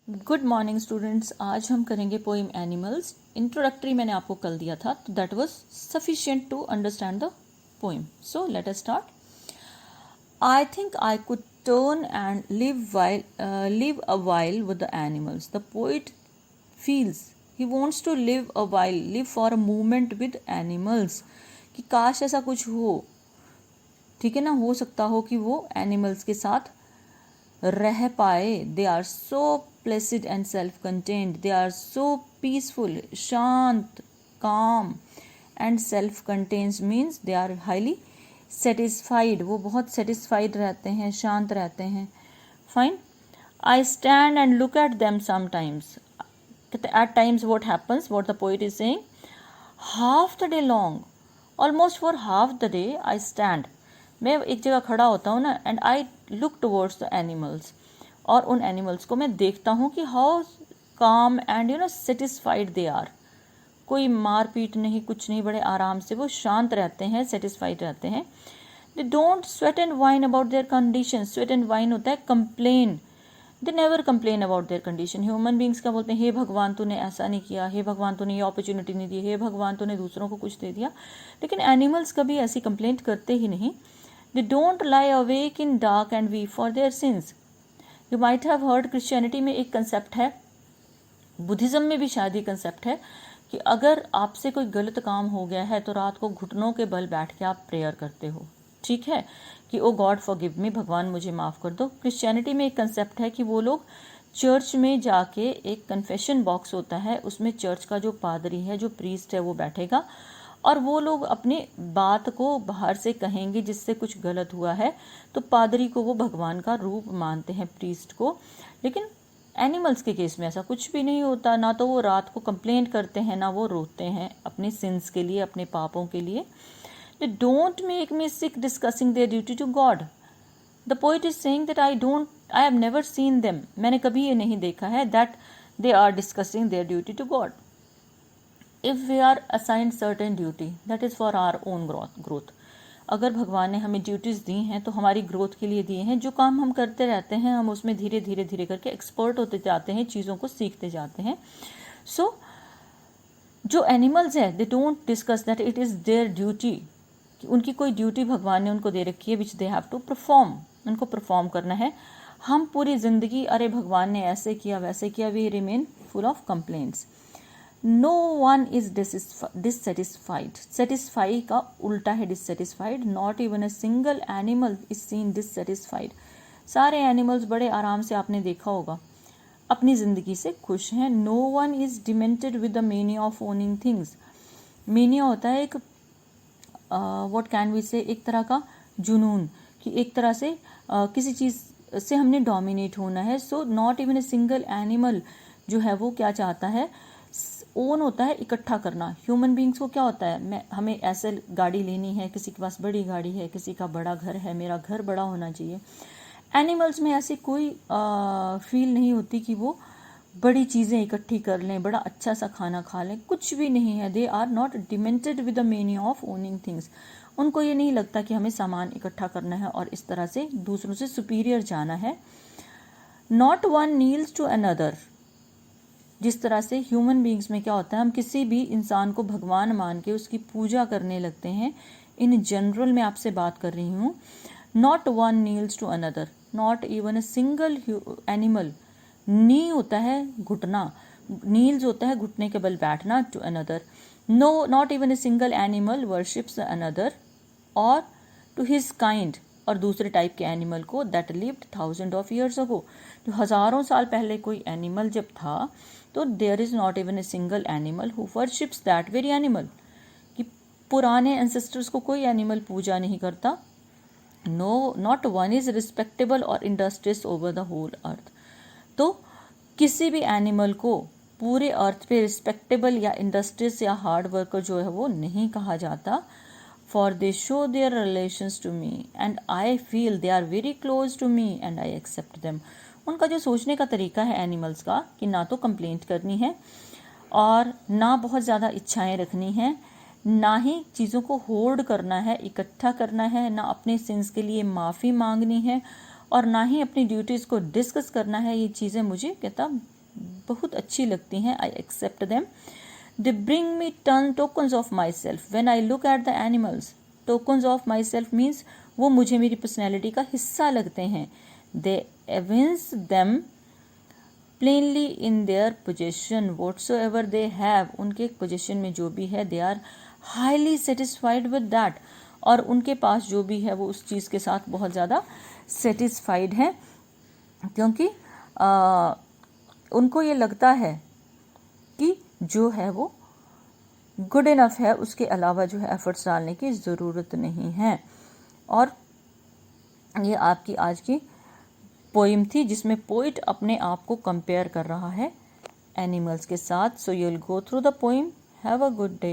Good morning students. आज हम करेंगे पोइम एनिमल्स। इंट्रोडक्टरी मैंने आपको कल दिया था, तो that was sufficient to understand the poem. So let us start. I think I could turn and live a while with the animals. The poet feels he wants to live for a moment with animals. कि काश ऐसा कुछ हो, ठीक है ना, हो सकता हो कि वो एनिमल्स के साथ रह पाए। They are so placid and self contained, they are so peaceful, शांत, calm and self contents means they are highly satisfied. वो बहुत सेटिस्फाइड रहते हैं, शांत रहते हैं। Fine. I stand and look at them sometimes. At times what happens, what the poet is saying, half the day long, almost for half the day I stand. मैं एक जगह खड़ा होता हूँ ना, and I look towards the animals, और उन animals को मैं देखता हूँ कि हाउ काम एंड सेटिस्फाइड दे आर। कोई मारपीट नहीं, कुछ नहीं, बड़े आराम से वो शांत रहते हैं, सेटिस्फाइड रहते हैं। They don't sweat and wine about their condition. Sweat and wine होता है complain. They never complain about their condition. Human beings क्या बोलते हैं, हे भगवान तूने ऐसा नहीं किया, हे भगवान तूने ये अपॉर्चुनिटी नहीं दी, हे भगवान तूने दूसरों को कुछ दे दिया। लेकिन एनिमल्स कभी ऐसी कंप्लेंट करते ही नहीं। They don't lie awake in dark and weep for their since. You might have heard, Christianity में एक कंसेप्ट है, बुद्धिज्म में भी शायद ये कंसेप्ट है, कि अगर आपसे कोई गलत काम हो गया है तो रात को घुटनों के बल बैठ के आप प्रेयर करते हो, ठीक है, कि ओ गॉड फॉरगिव मी, भगवान मुझे माफ़ कर दो। क्रिश्चियनिटी में एक कंसेप्ट है कि वो लोग चर्च में जाके, एक कन्फेशन बॉक्स होता है, उसमें चर्च का जो पादरी है, जो प्रीस्ट है, वो बैठेगा और वो लोग अपनी बात को बाहर से कहेंगे जिससे कुछ गलत हुआ है, तो पादरी को वो भगवान का रूप मानते हैं, प्रीस्ट को। लेकिन एनिमल्स के केस में ऐसा कुछ भी नहीं होता। ना तो वो रात को कंप्लेंट करते हैं, ना वो रोते हैं अपने सिंस के लिए, अपने पापों के लिए। They don't make me sick discussing their duty to God. The poet is saying that I have never seen them. मैंने कभी ये नहीं देखा है that they are discussing their duty to God. If we are assigned certain duty, that is for our own growth. अगर भगवान ने हमें ड्यूटीज़ दी हैं तो हमारी ग्रोथ के लिए दिए हैं। जो काम हम करते रहते हैं, हम उसमें धीरे धीरे धीरे करके एक्सपर्ट होते जाते हैं, चीज़ों को सीखते जाते हैं। सो जो एनिमल्स हैं, they don't discuss that it is there duty, कि उनकी कोई ड्यूटी भगवान ने उनको दे रखी है, विच दे हैव टू परफॉर्म, उनको परफॉर्म करना है। हम पूरी ज़िंदगी अरे भगवान ने ऐसे किया, वैसे किया, we remain full of complaints. No one is dissatisfied. Satisfy का उल्टा है dissatisfied. Not even a single animal is seen dissatisfied. सारे एनिमल्स बड़े आराम से, आपने देखा होगा, अपनी ज़िंदगी से खुश हैं। No one is demented with the mania of owning things. Mania होता है एक व्हाट कैन वी से, एक तरह का जुनून, कि एक तरह से किसी चीज़ से हमने डोमिनेट होना है। So not even a single animal जो है वो क्या चाहता है, ओन होता है इकट्ठा करना। ह्यूमन बींग्स को क्या होता है, हमें ऐसे गाड़ी लेनी है, किसी के पास बड़ी गाड़ी है, किसी का बड़ा घर है, मेरा घर बड़ा होना चाहिए। एनिमल्स में ऐसी कोई फील नहीं होती कि वो बड़ी चीज़ें इकट्ठी कर लें, बड़ा अच्छा सा खाना खा लें, कुछ भी नहीं है। They are not demented with the mania of owning things. उनको ये नहीं लगता कि हमें सामान इकट्ठा करना है और इस तरह से दूसरों से सुपीरियर जाना है। Not one kneels to another. जिस तरह से ह्यूमन बींग्स में क्या होता है, हम किसी भी इंसान को भगवान मान के उसकी पूजा करने लगते हैं। इन जनरल मैं आपसे बात कर रही हूँ। Not one kneels to another, not even a single animal. Knee होता है घुटना, नील्स होता है घुटने के बल बैठना, to another. No, not even a single animal worships another or to his kind, और दूसरे टाइप के एनिमल को, that lived thousand of years ago. तो हज़ारों साल पहले कोई एनिमल जब था, तो there is not even a single animal who worships that very animal, कि पुराने एंसेस्टर्स को कोई एनिमल पूजा नहीं करता। No, not one is respectable or industrious over the whole earth. तो किसी भी एनिमल को पूरे अर्थ पे रिस्पेक्टेबल या इंडस्ट्रियस या हार्ड वर्कर जो है वो नहीं कहा जाता। For they show their relations to me and I feel they are very close to me and I accept them. उनका जो सोचने का तरीका है एनिमल्स का, कि ना तो कंप्लेंट करनी है और ना बहुत ज़्यादा इच्छाएं रखनी है, ना ही चीज़ों को होर्ड करना है, इकट्ठा करना है, ना अपने सिंस के लिए माफ़ी मांगनी है, और ना ही अपनी ड्यूटीज़ को डिस्कस करना है। ये चीज़ें मुझे कहता बहुत अच्छी लगती हैं. I accept them. They bring me tokens of myself. When I look at the animals, tokens of myself means वो मुझे मेरी पर्सनैलिटी का हिस्सा लगते हैं. They evince them plainly in their possession. Whatsoever they have, उनके पोजेशन में जो भी है, they are highly satisfied with that. और उनके पास जो भी है वो उस चीज़ के साथ बहुत ज़्यादा सेटिस्फाइड है, क्योंकि उनको ये लगता है कि जो है वो गुड इनफ है, उसके अलावा जो है एफर्ट्स डालने की ज़रूरत नहीं है. और ये आपकी आज की पोइम थी जिसमें पोइट अपने आप को कंपेयर कर रहा है एनिमल्स के साथ. So you will go through the poem. Have a good day.